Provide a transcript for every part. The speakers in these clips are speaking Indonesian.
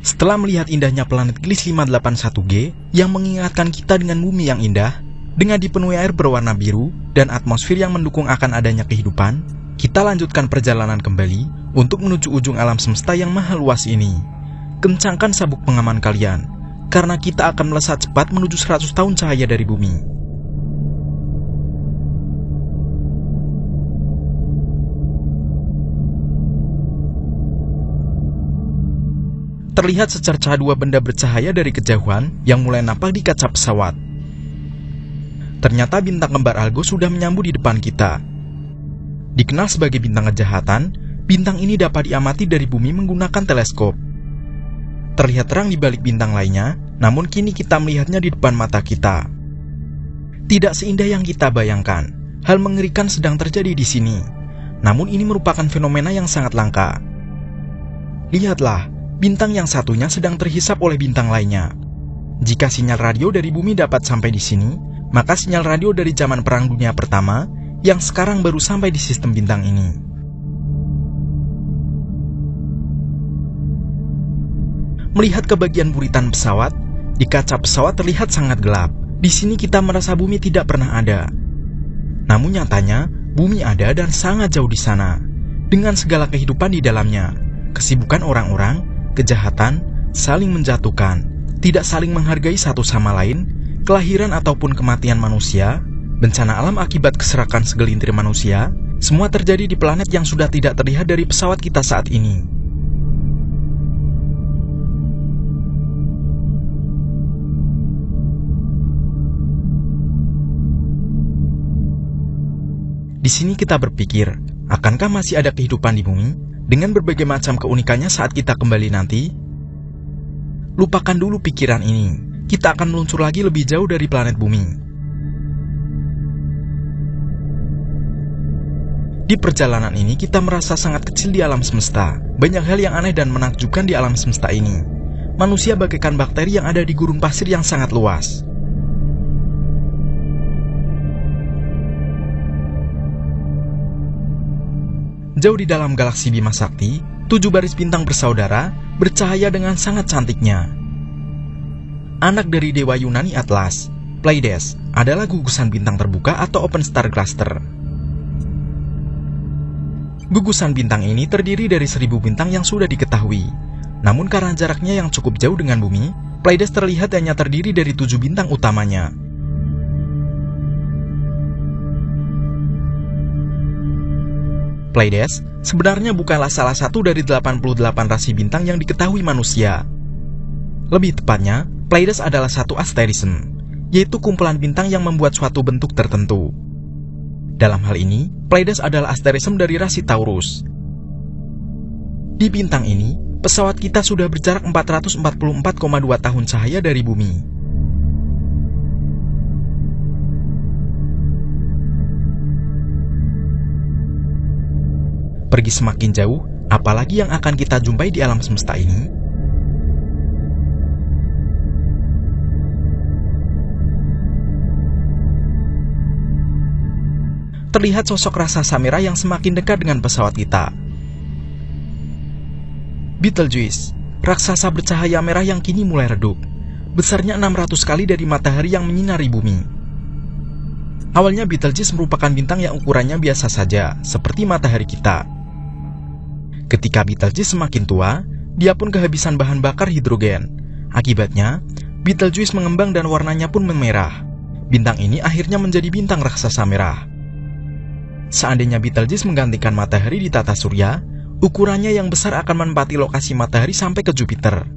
Setelah melihat indahnya planet Gliese 581G yang mengingatkan kita dengan bumi yang indah, dengan dipenuhi air berwarna biru dan atmosfer yang mendukung akan adanya kehidupan, kita lanjutkan perjalanan kembali untuk menuju ujung alam semesta yang maha luas ini. Kencangkan sabuk pengaman kalian, karena kita akan melesat cepat menuju 100 tahun cahaya dari bumi. Terlihat secercah dua benda bercahaya dari kejauhan yang mulai nampak di kaca pesawat. Ternyata bintang kembar Algol sudah menyambut di depan kita. Dikenal sebagai bintang kejahatan, bintang ini dapat diamati dari bumi menggunakan teleskop. Terlihat terang di balik bintang lainnya, namun kini kita melihatnya di depan mata kita. Tidak seindah yang kita bayangkan, hal mengerikan sedang terjadi di sini. Namun ini merupakan fenomena yang sangat langka. Lihatlah, bintang yang satunya sedang terhisap oleh bintang lainnya. Jika sinyal radio dari bumi dapat sampai di sini, maka sinyal radio dari zaman Perang Dunia Pertama yang sekarang baru sampai di sistem bintang ini. Melihat ke bagian buritan pesawat, di kaca pesawat terlihat sangat gelap. Di sini kita merasa bumi tidak pernah ada. Namun nyatanya, bumi ada dan sangat jauh di sana, dengan segala kehidupan di dalamnya, kesibukan orang-orang, kejahatan, saling menjatuhkan, tidak saling menghargai satu sama lain, kelahiran ataupun kematian manusia, bencana alam akibat keserakan segelintir manusia, semua terjadi di planet yang sudah tidak terlihat dari pesawat kita saat ini. Di sini kita berpikir, akankah masih ada kehidupan di bumi? Dengan berbagai macam keunikannya saat kita kembali nanti? Lupakan dulu pikiran ini, kita akan meluncur lagi lebih jauh dari planet bumi. Di perjalanan ini kita merasa sangat kecil di alam semesta. Banyak hal yang aneh dan menakjubkan di alam semesta ini. Manusia bagaikan bakteri yang ada di gurun pasir yang sangat luas. Jauh di dalam galaksi Bima Sakti, 7 baris bintang bersaudara bercahaya dengan sangat cantiknya. Anak dari dewa Yunani Atlas, Pleiades adalah gugusan bintang terbuka atau open star cluster. Gugusan bintang ini terdiri dari 1000 bintang yang sudah diketahui. Namun karena jaraknya yang cukup jauh dengan bumi, Pleiades terlihat hanya terdiri dari 7 bintang utamanya. Pleiades sebenarnya bukanlah salah satu dari 88 rasi bintang yang diketahui manusia. Lebih tepatnya, Pleiades adalah satu asterisme, yaitu kumpulan bintang yang membuat suatu bentuk tertentu. Dalam hal ini, Pleiades adalah asterisme dari rasi Taurus. Di bintang ini, pesawat kita sudah berjarak 444,2 tahun cahaya dari bumi. Pergi semakin jauh, apalagi yang akan kita jumpai di alam semesta ini? Terlihat sosok raksasa merah yang semakin dekat dengan pesawat kita. Betelgeuse, raksasa bercahaya merah yang kini mulai redup. Besarnya 600 kali dari matahari yang menyinari bumi. Awalnya Betelgeuse merupakan bintang yang ukurannya biasa saja, seperti matahari kita. Ketika Betelgeuse semakin tua, dia pun kehabisan bahan bakar hidrogen. Akibatnya, Betelgeuse mengembang dan warnanya pun memerah. Bintang ini akhirnya menjadi bintang raksasa merah. Seandainya Betelgeuse menggantikan matahari di tata surya, ukurannya yang besar akan menempati lokasi matahari sampai ke Jupiter.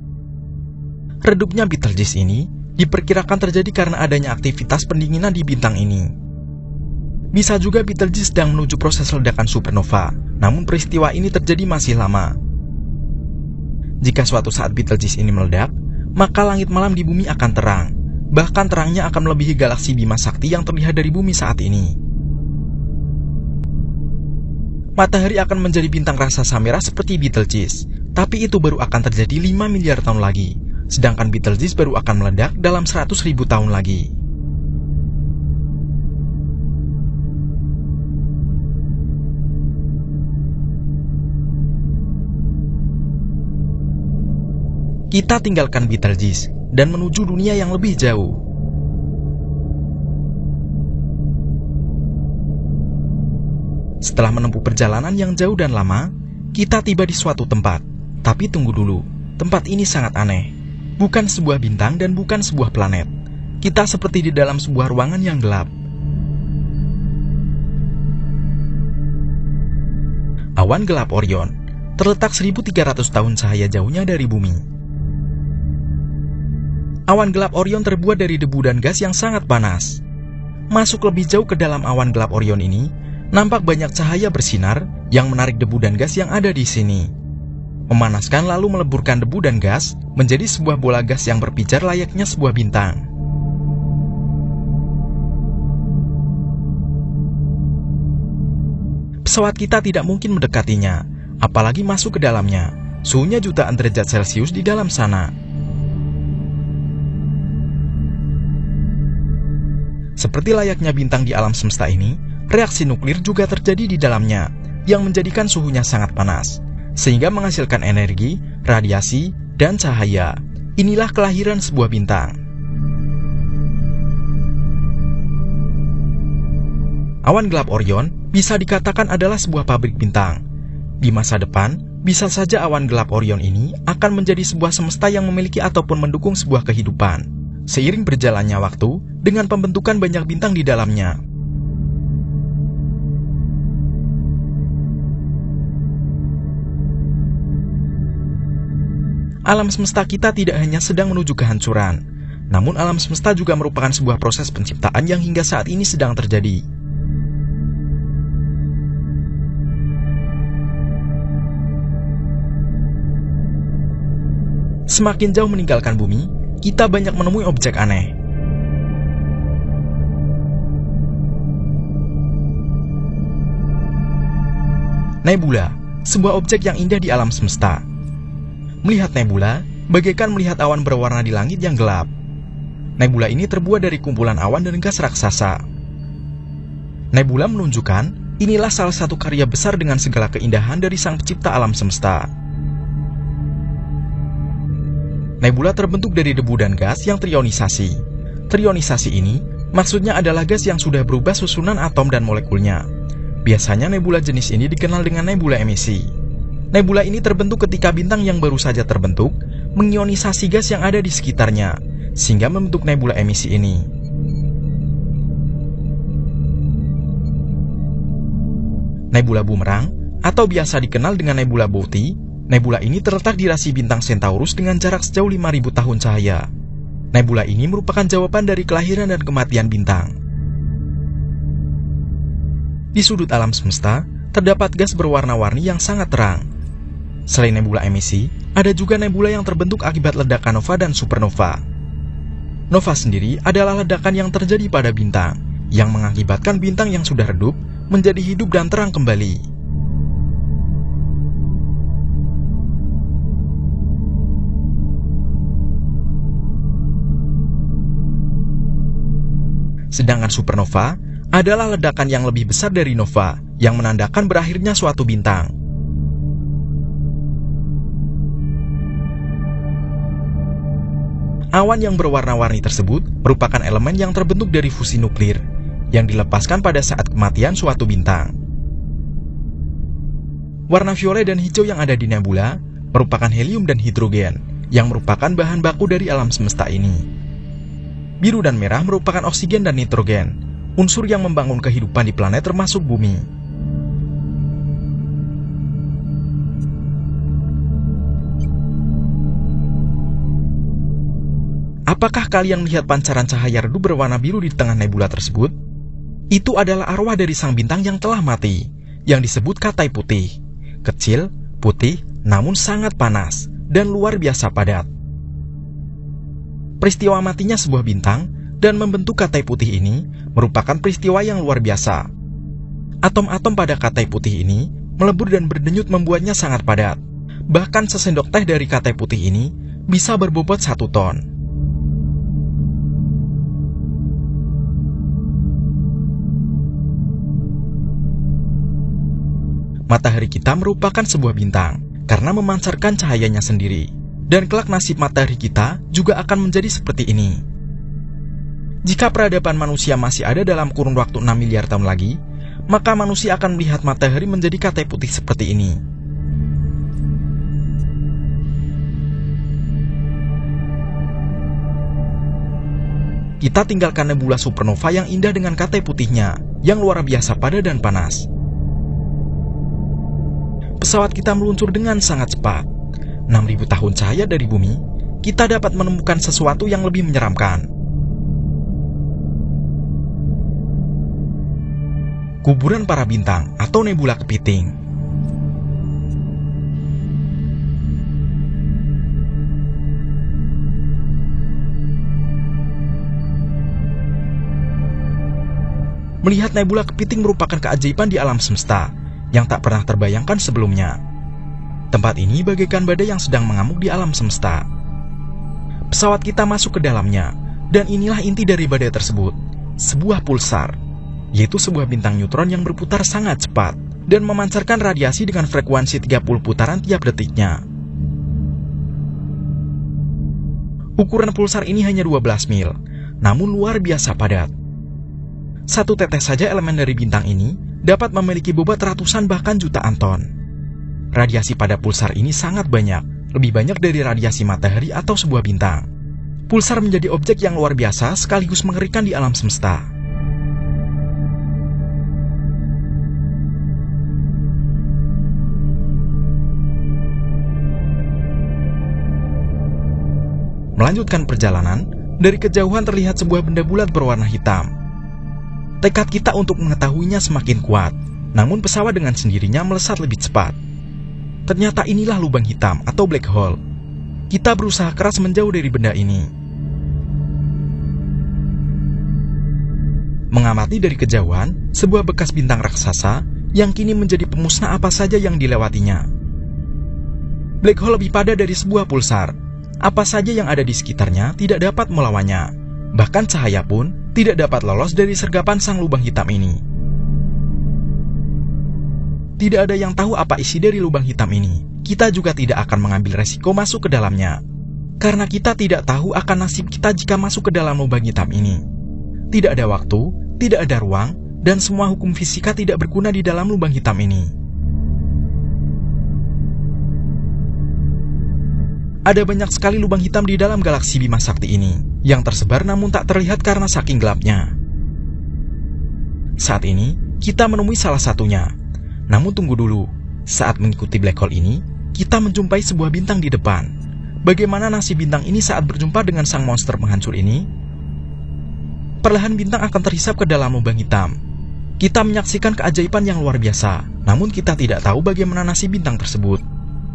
Redupnya Betelgeuse ini diperkirakan terjadi karena adanya aktivitas pendinginan di bintang ini. Bisa juga Betelgeuse sedang menuju proses ledakan supernova, namun peristiwa ini terjadi masih lama. Jika suatu saat Betelgeuse ini meledak, maka langit malam di bumi akan terang. Bahkan terangnya akan melebihi galaksi Bima Sakti yang terlihat dari bumi saat ini. Matahari akan menjadi bintang raksasa merah seperti Betelgeuse, tapi itu baru akan terjadi 5 miliar tahun lagi. Sedangkan Betelgeuse baru akan meledak dalam 100.000 tahun lagi. kita tinggalkan Betelgeuse dan menuju dunia yang lebih jauh. Setelah menempuh perjalanan yang jauh dan lama, kita tiba di suatu tempat. Tapi tunggu dulu, tempat ini sangat aneh. Bukan sebuah bintang dan bukan sebuah planet. Kita seperti di dalam sebuah ruangan yang gelap. Awan gelap Orion terletak 1.300 tahun cahaya jauhnya dari bumi. Awan gelap Orion terbuat dari debu dan gas yang sangat panas. Masuk lebih jauh ke dalam awan gelap Orion ini, nampak banyak cahaya bersinar yang menarik debu dan gas yang ada di sini. Memanaskan lalu meleburkan debu dan gas menjadi sebuah bola gas yang berpijar layaknya sebuah bintang. Pesawat kita tidak mungkin mendekatinya, apalagi masuk ke dalamnya. Suhunya jutaan derajat Celcius di dalam sana. Seperti layaknya bintang di alam semesta ini, reaksi nuklir juga terjadi di dalamnya, yang menjadikan suhunya sangat panas, sehingga menghasilkan energi, radiasi, dan cahaya. Inilah kelahiran sebuah bintang. Awan gelap Orion bisa dikatakan adalah sebuah pabrik bintang. Di masa depan, bisa saja awan gelap Orion ini akan menjadi sebuah semesta yang memiliki ataupun mendukung sebuah kehidupan. Seiring berjalannya waktu, dengan pembentukan banyak bintang di dalamnya. Alam semesta kita tidak hanya sedang menuju kehancuran, namun alam semesta juga merupakan sebuah proses penciptaan yang hingga saat ini sedang terjadi. Semakin jauh meninggalkan bumi, kita banyak menemui objek aneh. Nebula, sebuah objek yang indah di alam semesta. Melihat nebula, bagaikan melihat awan berwarna di langit yang gelap. Nebula ini terbuat dari kumpulan awan dan gas raksasa. Nebula menunjukkan, inilah salah satu karya besar dengan segala keindahan dari sang pencipta alam semesta. Nebula terbentuk dari debu dan gas yang terionisasi. Terionisasi ini maksudnya adalah gas yang sudah berubah susunan atom dan molekulnya. Biasanya nebula jenis ini dikenal dengan nebula emisi. Nebula ini terbentuk ketika bintang yang baru saja terbentuk mengionisasi gas yang ada di sekitarnya, sehingga membentuk nebula emisi ini. Nebula bumerang, atau biasa dikenal dengan nebula Boöte, nebula ini terletak di rasi bintang Centaurus dengan jarak sejauh 5.000 tahun cahaya. Nebula ini merupakan jawaban dari kelahiran dan kematian bintang. Di sudut alam semesta, terdapat gas berwarna-warni yang sangat terang. Selain nebula emisi, ada juga nebula yang terbentuk akibat ledakan nova dan supernova. Nova sendiri adalah ledakan yang terjadi pada bintang, yang mengakibatkan bintang yang sudah redup menjadi hidup dan terang kembali. Sedangkan supernova adalah ledakan yang lebih besar dari nova, yang menandakan berakhirnya suatu bintang. Awan yang berwarna-warni tersebut merupakan elemen yang terbentuk dari fusi nuklir, yang dilepaskan pada saat kematian suatu bintang. Warna violet dan hijau yang ada di nebula merupakan helium dan hidrogen, yang merupakan bahan baku dari alam semesta ini. Biru dan merah merupakan oksigen dan nitrogen, unsur yang membangun kehidupan di planet termasuk bumi. Apakah kalian melihat pancaran cahaya redup berwarna biru di tengah nebula tersebut? Itu adalah arwah dari sang bintang yang telah mati, yang disebut Katai Putih. Kecil, putih, namun sangat panas, dan luar biasa padat. Peristiwa matinya sebuah bintang dan membentuk Katai Putih ini merupakan peristiwa yang luar biasa. Atom-atom pada Katai Putih ini melebur dan berdenyut membuatnya sangat padat. Bahkan sesendok teh dari Katai Putih ini bisa berbobot 1 ton. Matahari kita merupakan sebuah bintang karena memancarkan cahayanya sendiri. Dan kelak nasib matahari kita juga akan menjadi seperti ini. Jika peradaban manusia masih ada dalam kurun waktu 6 miliar tahun lagi, maka manusia akan melihat matahari menjadi katai putih seperti ini. Kita tinggalkan nebula supernova yang indah dengan katai putihnya, yang luar biasa padat dan panas. Pesawat kita meluncur dengan sangat cepat. 6.000 tahun cahaya dari bumi, kita dapat menemukan sesuatu yang lebih menyeramkan. Kuburan para bintang atau nebula kepiting. Melihat nebula kepiting merupakan keajaiban di alam semesta yang tak pernah terbayangkan sebelumnya. Tempat ini bagaikan badai yang sedang mengamuk di alam semesta. Pesawat kita masuk ke dalamnya, dan inilah inti dari badai tersebut, sebuah pulsar, yaitu sebuah bintang neutron yang berputar sangat cepat dan memancarkan radiasi dengan frekuensi 30 putaran tiap detiknya. Ukuran pulsar ini hanya 12 mil, namun luar biasa padat. Satu tetes saja elemen dari bintang ini dapat memiliki bobot ratusan bahkan jutaan ton. Radiasi pada pulsar ini sangat banyak, lebih banyak dari radiasi matahari atau sebuah bintang. Pulsar menjadi objek yang luar biasa sekaligus mengerikan di alam semesta. Melanjutkan perjalanan, dari kejauhan terlihat sebuah benda bulat berwarna hitam. Tekad kita untuk mengetahuinya semakin kuat, namun pesawat dengan sendirinya melesat lebih cepat. Ternyata inilah lubang hitam atau black hole. Kita berusaha keras menjauh dari benda ini. Mengamati dari kejauhan, sebuah bekas bintang raksasa yang kini menjadi pemusnah apa saja yang dilewatinya. Black hole lebih padat dari sebuah pulsar. Apa saja yang ada di sekitarnya tidak dapat melawannya. Bahkan cahaya pun tidak dapat lolos dari sergapan sang lubang hitam ini. Tidak ada yang tahu apa isi dari lubang hitam ini. Kita juga tidak akan mengambil resiko masuk ke dalamnya, karena kita tidak tahu akan nasib kita jika masuk ke dalam lubang hitam ini. Tidak ada waktu, tidak ada ruang, dan semua hukum fisika tidak berguna di dalam lubang hitam ini. Ada banyak sekali lubang hitam di dalam galaksi Bima Sakti ini, yang tersebar namun tak terlihat karena saking gelapnya. Saat ini, kita menemui salah satunya. Namun tunggu dulu, saat mengikuti black hole ini, kita menjumpai sebuah bintang di depan. Bagaimana nasib bintang ini saat berjumpa dengan sang monster penghancur ini? Perlahan bintang akan terhisap ke dalam lubang hitam. Kita menyaksikan keajaiban yang luar biasa, namun kita tidak tahu bagaimana nasib bintang tersebut.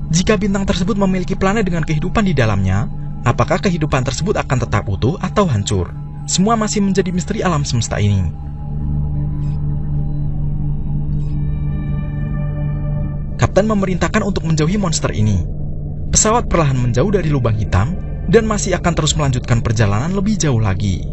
Jika bintang tersebut memiliki planet dengan kehidupan di dalamnya, apakah kehidupan tersebut akan tetap utuh atau hancur? Semua masih menjadi misteri alam semesta ini. Kapten memerintahkan untuk menjauhi monster ini. Pesawat perlahan menjauh dari lubang hitam dan masih akan terus melanjutkan perjalanan lebih jauh lagi.